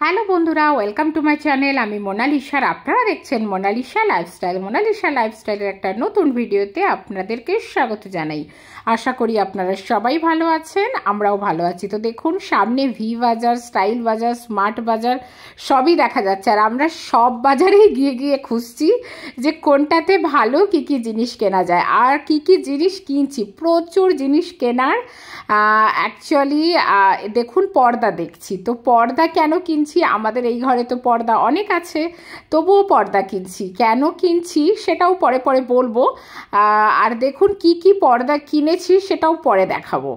Hello বন্ধুরা, welcome to my channel. আমি মোনালিসার, আপনারা দেখছেন মোনালিসা লাইফস্টাইল। মোনালিসা লাইফস্টাইলের একটা নতুন ভিডিওতে আপনাদেরকে স্বাগত জানাই। আশা করি আপনারা সবাই ভালো আছেন, আমরাও ভালো আছি। তো দেখুন, সামনে ভি বাজার, স্টাইল বাজার, স্মার্ট বাজার সবই দেখা যাচ্ছে, আর আমরা সব বাজারেই গিয়ে গিয়ে খুঁজছি যে কোনটাতে ভালো কি কি জিনিস কেনা যায় আর কি কি জিনিস কিনছি। প্রচুর জিনিস কেনার। অ্যাকচুয়ালি দেখুন, পর্দা দেখছি। তো পর্দা কেন কিনছি? আমাদের এই ঘরে তো পর্দা অনেক আছে, তবুও পর্দা কিনছি। কেন কিনছি সেটাও পরে পরে বলবো। আর দেখুন কি কি পর্দা কিনেছি সেটাও পরে দেখাবো।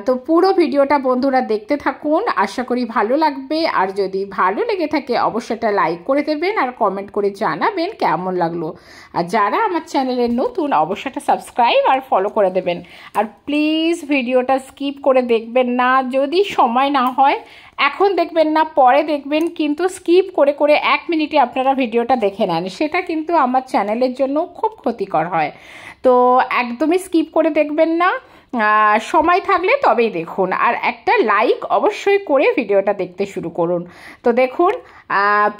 তো পুরো ভিডিওটা বন্ধুরা দেখতে থাকুন, আশা করি ভালো লাগবে। আর যদি ভালো লেগে থাকে অবশ্যই একটা লাইক করে দেবেন আর কমেন্ট করে জানাবেন কেমন লাগলো। আর যারা আমার চ্যানেলে নতুন অবশ্যই একটা সাবস্ক্রাইব আর ফলো করে দেবেন। আর প্লিজ ভিডিওটা স্কিপ করে দেখবেন না, যদি সময় না হয় এখন দেখবেন না, পরে দেখবেন, কিন্তু স্কিপ করে করে 1 মিনিটে আপনারা ভিডিওটা দেখে নেন, সেটা কিন্তু আমার চ্যানেলের জন্য খুব ক্ষতিকর হয়। তো একদমই স্কিপ করে দেখবেন না, সময় থাকলে তবেই দেখুন। আর একটা লাইক অবশ্যই করে ভিডিওটা দেখতে শুরু করুন। তো দেখুন,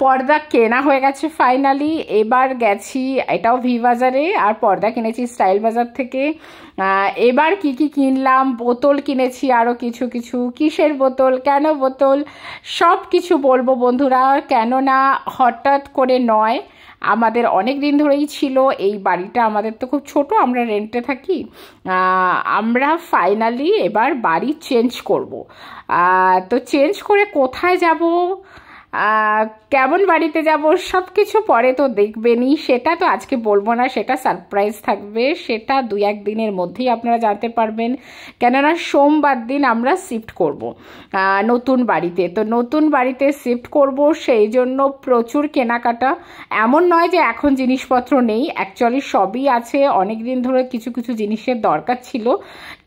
পর্দা কেনা হয়ে গেছে ফাইনালি। এবার গেছি, এটাও ভি বাজারে, আর পর্দা কিনেছি স্টাইল বাজার থেকে। এবার কি কি কিনলাম, বোতল কিনেছি আরও কিছু কিছু। কিসের বোতল, কেন বোতল, সব কিছু বলবো বন্ধুরা। কেননা হঠাৎ করে নয়, আমাদের অনেক দিন ধরেই ছিল এই বাড়িটা। আমাদের তো খুব ছোট, আমরা রেন্টে থাকি। আমরা ফাইনালি এবার বাড়ি চেঞ্জ করব। তো চেঞ্জ করে কোথায় যাব, কেমন বাড়িতে যাব, সব কিছু পরে তো দেখবেনই। সেটা তো আজকে বলবো না, সেটা সারপ্রাইজ থাকবে। সেটা 2-1 দিনের মধ্যেই আপনারা জানতে পারবেন। কেননা সোমবার দিন আমরা শিফট করব নতুন বাড়িতে। তো নতুন বাড়িতে শিফট করব, সেই জন্য প্রচুর কেনাকাটা। এমন নয় যে এখন জিনিসপত্র নেই, অ্যাকচুয়ালি সবই আছে। অনেক দিন ধরে কিছু কিছু জিনিসের দরকার ছিল,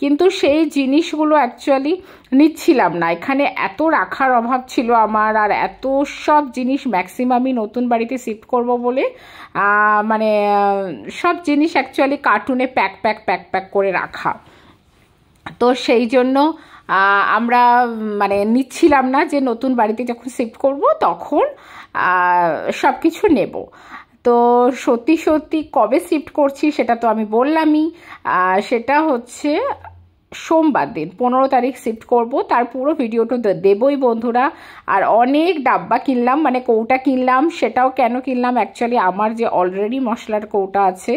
কিন্তু সেই জিনিসগুলো অ্যাকচুয়ালি নিচ্ছিলাম না। এখানে এত রাখার অভাব ছিল আমার, আর এত সব জিনিস ম্যাক্সিমামই নতুন বাড়িতে শিফট করব বলে মানে সব জিনিস অ্যাকচুয়ালি কার্টুনে প্যাক প্যাক প্যাক প্যাক করে রাখা। তো সেই জন্য আমরা মানে নিচ্ছিলাম না যে নতুন বাড়িতে যখন শিফট করব তখন সব কিছু নেব। তো সত্যি সত্যি কবে শিফট করছি সেটা তো আমি বললামই। সেটা হচ্ছে সোমবার দিন 15 তারিখ শিফট করব। তার পুরো ভিডিওটা দেবই বন্ধুরা। আর অনেক ডাব্বা কিনলাম, মানে কৌটা কিনলাম। সেটাও কেন কিনলাম, অ্যাকচুয়ালি আমার যে অলরেডি মশলার কৌটা আছে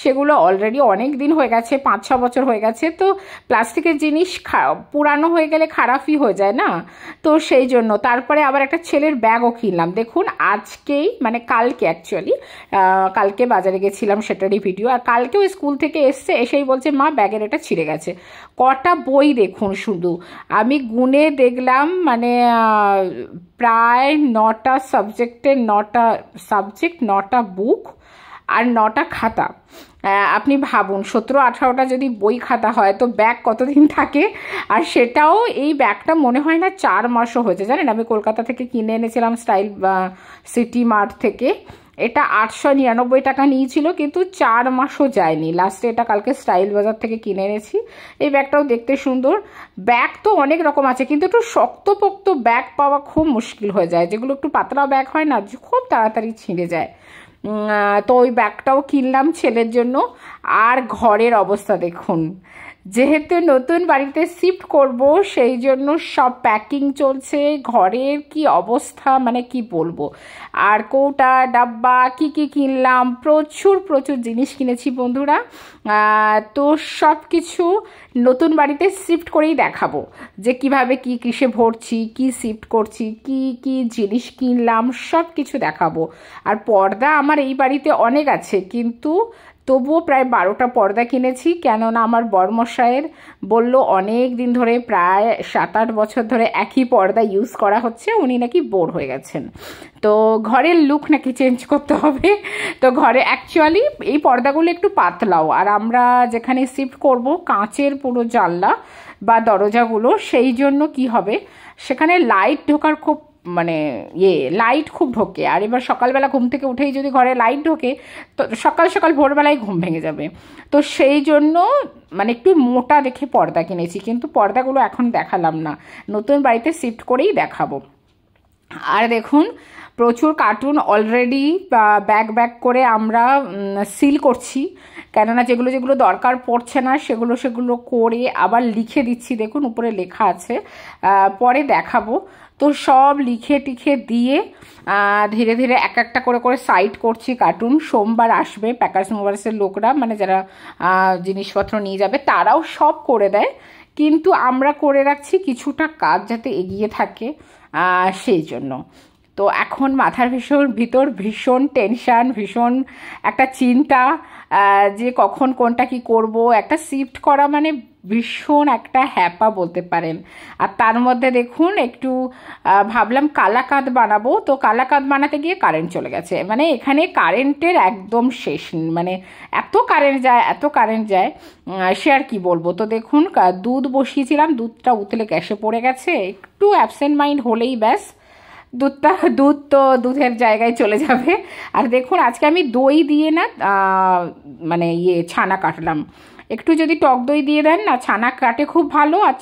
সেগুলো অলরেডি অনেক দিন হয়ে গেছে, 5-6 বছর হয়ে গেছে। তো প্লাস্টিকের জিনিস পুরানো হয়ে গেলে খারাপই হয়ে যায় না, তো সেই জন্য। তারপরে আবার একটা ছেলের ব্যাগও কিনলাম। দেখুন আজকেই, মানে কালকে অ্যাকচুয়ালি, কালকে বাজারে গেছিলাম, সেটারই ভিডিও। আর কালকেও স্কুল থেকে এসেই বলছে মা ব্যাগের এটা ছিঁড়ে গেছে। কটা বই দেখুন শুধু, আমি গুনে দেখলাম, মানে প্রায় 9টা সাবজেক্টের 9টা বুক আর 9টা খাতা। আপনি ভাবুন 17-18টা যদি বই খাতা হয় তো ব্যাগ কতদিন থাকে। আর সেটাও এই ব্যাগটা মনে হয় না 4 মাসও হয়েছে। জানেন, আমি কলকাতা থেকে কিনে এনেছিলাম স্টাইল সিটি মার্ট থেকে। এটা 899 টাকা নিয়েছিল, কিন্তু 4 মাসও যায়নি। লাস্টে এটা কালকে স্টাইল বাজার থেকে কিনে এনেছি। এই ব্যাগটাও দেখতে সুন্দর। ব্যাগ তো অনেক রকম আছে, কিন্তু একটু শক্তপোক্ত ব্যাগ পাওয়া খুব মুশকিল হয়ে যায়। যেগুলো একটু পাতলা ব্যাগ হয় না, খুব তাড়াতাড়ি ছিঁড়ে যায়। তো ওই ব্যাগটাও কিনলাম ছেলের জন্য। আর ঘরের অবস্থা দেখুন, যেহেতু নতুন বাড়িতে শিফট করব সেই জন্য সব প্যাকিং চলছে। ঘরের কি অবস্থা মানে কি বলবো। আর কৌটা ডাব্বা কি কি কিনলাম, প্রচুর প্রচুর জিনিস কিনেছি বন্ধুরা। তো সব কিছু নতুন বাড়িতে শিফট করেই দেখাবো যে কিভাবে কি কিসে ভরছি, কি শিফট করছি, কি কি জিনিস কিনলাম, সব কিছু দেখাবো। আর পর্দা আমার এই বাড়িতে অনেক আছে, কিন্তু তবুও প্রায় 12টা পর্দা কিনেছি। কেননা আমার বরমশাইয়ের বলল অনেক দিন ধরে, প্রায় 7-8 বছর ধরে একই পর্দা ইউজ করা হচ্ছে, উনি নাকি বোর হয়ে গেছেন। তো ঘরের লুক নাকি চেঞ্জ করতে হবে। তো ঘরে অ্যাকচুয়ালি এই পর্দাগুলো একটু পাতলাও। আর আমরা যেখানে শিফট করব কাঁচের পুরো জানলা বা দরজাগুলো, সেই জন্য কি হবে, সেখানে লাইট ঢোকার খুব মানে লাইট খুব ঢোকে। আর এবার সকালবেলা ঘুম থেকে উঠেই যদি ঘরে লাইট ঢোকে তো সকাল সকাল ভোরবেলায় ঘুম ভেঙে যাবে। তো সেই জন্য মানে একটু মোটা দেখে পর্দা কিনেছি, কিন্তু পর্দাগুলো এখন দেখালাম না, নতুন বাড়িতে শিফট করেই দেখাবো। আর দেখুন প্রচুর কার্টুন অলরেডি ব্যাগ ব্যাগ করে আমরা সিল করছি, কেননা যেগুলো যেগুলো দরকার পড়ছে না সেগুলো করে আবার লিখে দিচ্ছি। দেখুন উপরে লেখা আছে, পরে দেখাবো। তো সব লিখে টিখে দিয়ে ধীরে ধীরে এক একটা করে করে সাইড করছি কার্টুন। সোমবার আসবে প্যাকার্স মোবার্সের লোকরা, মানে যারা জিনিসপত্র নিয়ে যাবে তারাও সব করে দেয়, কিন্তু আমরা করে রাখছি কিছুটা কাজ যাতে এগিয়ে থাকে, সেই জন্য। তো এখন মাথার ভিতর ভীষণ টেনশান, ভীষণ একটা চিন্তা যে কখন কোনটা কি করব। একটা শিফট করা মানে ভীষণ একটা হ্যাপা বলতে পারেন। আর তার মধ্যে দেখুন একটু ভাবলাম কালাকাঁদ বানাবো, তো কালাকাঁদ বানাতে গিয়ে কারেন্ট চলে গেছে। মানে এখানে কারেন্টের একদম শেষ, মানে এত কারেন্ট যায় সে আর কি বলবো। তো দেখুন দুধ বসিয়েছিলাম, দুধটা উতলে গ্যাসে পড়ে গেছে, একটু অ্যাবসেন্ট মাইন্ড হলেই ব্যাস দুধ তো দুধের জায়গায় চলে যাবে। আর দেখুন আজকে আমি দই দিয়ে না মানে ছানা কাটলাম। একটু যদি টক দই দিয়ে দেন না, ছানা কাটে খুব ভালো। আর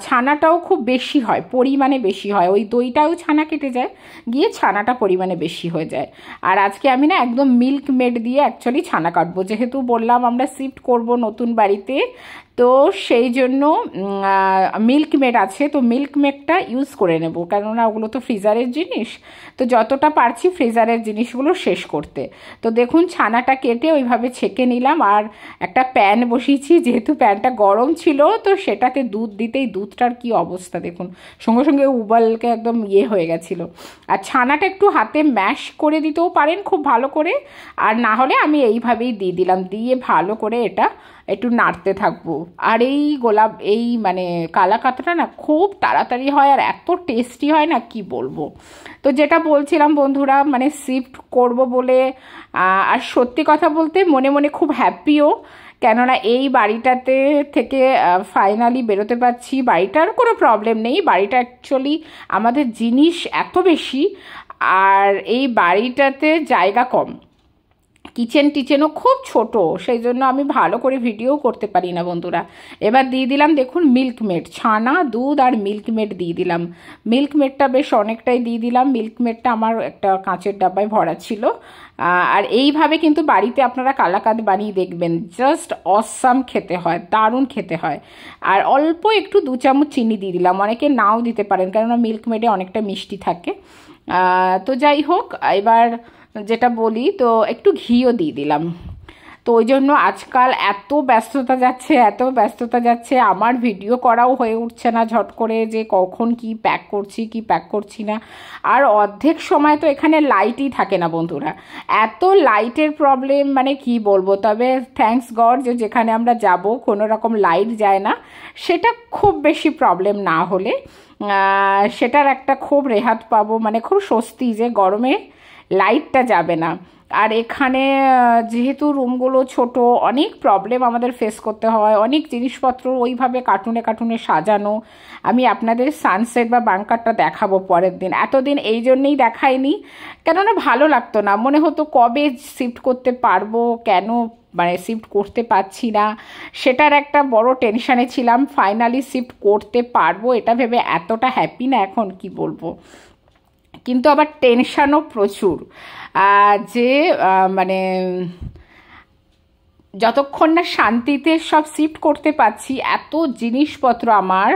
ছানাটাও খুব বেশি হয়, পরিমাণে বেশি হয়, ওই দইটাও ছানা কেটে যায় গিয়ে ছানাটা পরিমাণে বেশি হয়ে যায়। আর আজকে আমি না একদম মিল্ক মেড দিয়ে অ্যাকচুয়ালি ছানা কাটবো, যেহেতু বললাম আমরা শিফট করব নতুন বাড়িতে, তো সেই জন্য মিল্ক মেড আছে, তো মিল্ক মেডটা ইউজ করে নেব, কেননা ওগুলো তো ফ্রিজারের জিনিস, তো যতটা পারছি ফ্রিজারের জিনিসগুলো শেষ করতে। তো দেখুন ছানাটা কেটে ওইভাবে ছেঁকে নিলাম, আর একটা প্যান বসিয়েছি, যেহেতু প্যানটা গরম ছিল তো সেটাতে দুধ দিতেই দুধটার কি অবস্থা দেখুন, সঙ্গে সঙ্গে উবালকে একদম হয়ে গেছিলো। আর ছানাটা একটু হাতে ম্যাশ করে দিতেও পারেন খুব ভালো করে, আর না হলে আমি এইভাবেই দিয়ে দিলাম, দিয়ে ভালো করে এটা একটু নাড়তে থাকবো। আর এই মানে কালাকাঁদটা না খুব তাড়াতাড়ি হয় আর এত টেস্টি হয় না, কি বলবো। তো যেটা বলছিলাম বন্ধুরা, মানে শিফট করব বলে, আর সত্যি কথা বলতে মনে মনে খুব হ্যাপিও, কেননা এই বাড়িটাতে থেকে ফাইনালি বেরোতে পারছি। বাড়িটার কোনো প্রবলেম নেই, বাড়িটা অ্যাকচুয়ালি আমাদের জিনিস এত বেশি, আর এই বাড়িটাতে জায়গা কম, কিচেনও খুব ছোট, সেই জন্য আমি ভালো করে ভিডিও করতে পারি না বন্ধুরা। এবার দিয়ে দিলাম দেখুন মিল্ক মেড, ছানা দুধ আর মিল্ক মেড দিয়ে দিলাম। মিল্ক মেডটা বেশ অনেকটাই দিয়ে দিলাম, মিল্ক মেডটা আমার একটা কাঁচের ডাব্বায় ভরা ছিল। আর এইভাবে কিন্তু বাড়িতে আপনারা কালাকাঁদ বানিয়ে দেখবেন, জাস্ট অসাম খেতে হয়, দারুণ খেতে হয়। আর অল্প একটু 2 চামচ চিনি দিয়ে দিলাম, অনেকে নাও দিতে পারেন কেননা মিল্ক মেডে অনেকটা মিষ্টি থাকে। তো যাই হোক, এবার যেটা বলি, তো একটু ঘিও দিয়ে দিলাম। তো ওই জন্য আজকাল এত ব্যস্ততা যাচ্ছে আমার ভিডিও করাও হয়ে উঠছে না ঝট করে, যে কখন কি প্যাক করছি না। আর অর্ধেক সময় তো এখানে লাইটই থাকে না বন্ধুরা, এত লাইটের প্রবলেম, মানে কি বলবো। তবে থ্যাঙ্কস গড যে যেখানে আমরা যাব কোনো রকম লাইট যায় না, সেটা খুব বেশি প্রবলেম না হলে সেটার একটা খুব রেহাত পাবো, মানে খুব স্বস্তি যে গরমে লাইটটা যাবে না। আর এখানে যেহেতু রুমগুলো ছোট, অনেক প্রবলেম আমাদের ফেস করতে হয়, অনেক জিনিসপত্র ওইভাবে কার্টুনে সাজানো। আমি আপনাদের সানসেট বা বাংকারটা দেখাবো পরের দিন, এতদিন এই জন্যেই দেখাইনি, কেননা ভালো লাগতো না, মনে হতো কবে শিফট করতে পারবো, কেন মানে শিফট করতে পারছি না, সেটার একটা বড় টেনশানে ছিলাম। ফাইনালি শিফট করতে পারবো এটা ভেবে এতটা হ্যাপি না এখন, কি বলবো। কিন্তু আবার টেনশানও প্রচুর, যে মানে যতক্ষণ না শান্তিতে সব শিফট করতে পারছি, এত জিনিসপত্র আমার,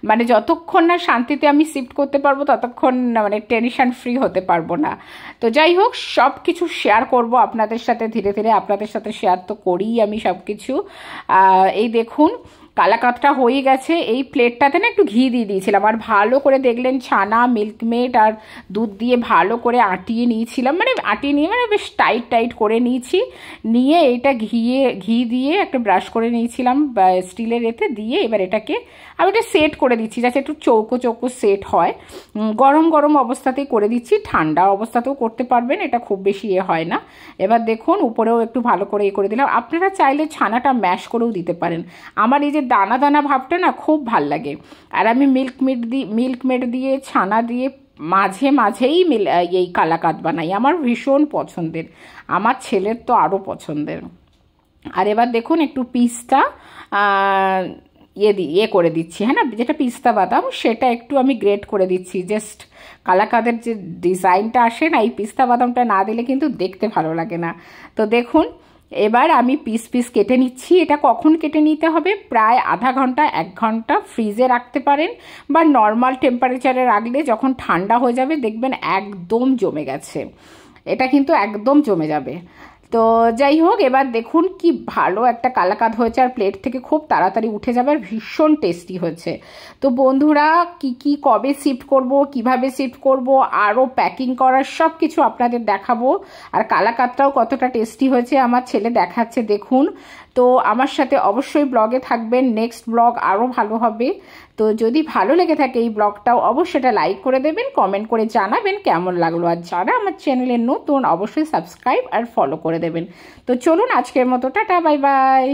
মানে যতক্ষণ না শান্তিতে আমি শিফট করতে পারবো ততক্ষণ মানে টেনশন ফ্রি হতে পারবো না। তো যাই হোক, সব কিছু শেয়ার করব আপনাদের সাথে ধীরে ধীরে, আপনাদের সাথে শেয়ার তো করিই আমি সব কিছু। এই দেখুন কালাকাঁদটা হয়ে গেছে, এই প্লেটটাতে না একটু ঘি দিয়ে দিয়েছিলাম, আর ভালো করে দেখলেন ছানা মিল্কমেড আর দুধ দিয়ে ভালো করে আটিয়ে নিয়েছিলাম, মানে বেশ টাইট করে নিয়েছি, নিয়ে এইটা ঘি দিয়ে একটা ব্রাশ করে নিয়েছিলাম স্টিলের এতে দিয়ে। এবার এটাকে আমি এটা সেট করে দিচ্ছি যাতে একটু চৌকো সেট হয়, গরম অবস্থাতেই করে দিচ্ছি, ঠান্ডা অবস্থাতেও করতে পারবেন, এটা খুব বেশি হয় না। এবার দেখুন উপরেও একটু ভালো করে করে দিলাম, আপনারা চাইলে ছানাটা ম্যাশ করেও দিতে পারেন। আমার এই যে দানা ভাবটা না খুব ভাল লাগে, আর আমি মিল্ক মেড দিয়ে ছানা দিয়ে মাঝেই এই কালাকাঁদ বানাই, আমার ভীষণ পছন্দের, আমার ছেলের তো আরও পছন্দের। আর এবার দেখুন একটু পিসটা ইয়ে করে দিচ্ছি, হ্যাঁ না, যেটা পিস্তা বাদাম সেটা একটু আমি গ্রেট করে দিচ্ছি। জাস্ট কালাকাঁদের যে ডিজাইনটা আসে না, এই পিস্তা বাদামটা না দিলে কিন্তু দেখতে ভালো লাগে না। তো দেখুন এবার আমি পিস পিস কেটে নিচ্ছি। এটা কখন কেটে নিতে হবে? প্রায় আধা ঘন্টা 1 ঘন্টা ফ্রিজে রাখতে পারেন, বা নর্মাল টেম্পারেচারে রাখলে যখন ঠান্ডা হয়ে যাবে দেখবেন একদম জমে গেছে, এটা কিন্তু একদম জমে যাবে। তো যাই হোক, এবার দেখুন কি ভালো একটা কালাকাঁদ হয়েছে, আর প্লেট থেকে খুব তাড়াতাড়ি উঠে যাবে, আর ভীষণ টেস্টি হয়েছে। তো বন্ধুরা কি কবে শিফট করব, কিভাবে শিফট করব, আরও প্যাকিং করার সব কিছু আপনাদের দেখাবো। আর কালাকাঁদটাও কতটা টেস্টি হয়েছে আমার ছেলে দেখাচ্ছে, দেখুন। তো আমার সাথে অবশ্যই ব্লগে থাকবেন, নেক্সট ব্লগ আরও ভালো হবে। তো যদি ভালো লেগে থাকে এই ব্লগটাও অবশ্যই এটা লাইক করে দেবেন, কমেন্ট করে জানাবেন কেমন লাগলো। আর যারা আমার চ্যানেলে নতুন অবশ্যই সাবস্ক্রাইব আর ফলো করে দেবেন। তো চলুন আজকের মতো টাটা, বাই বাই।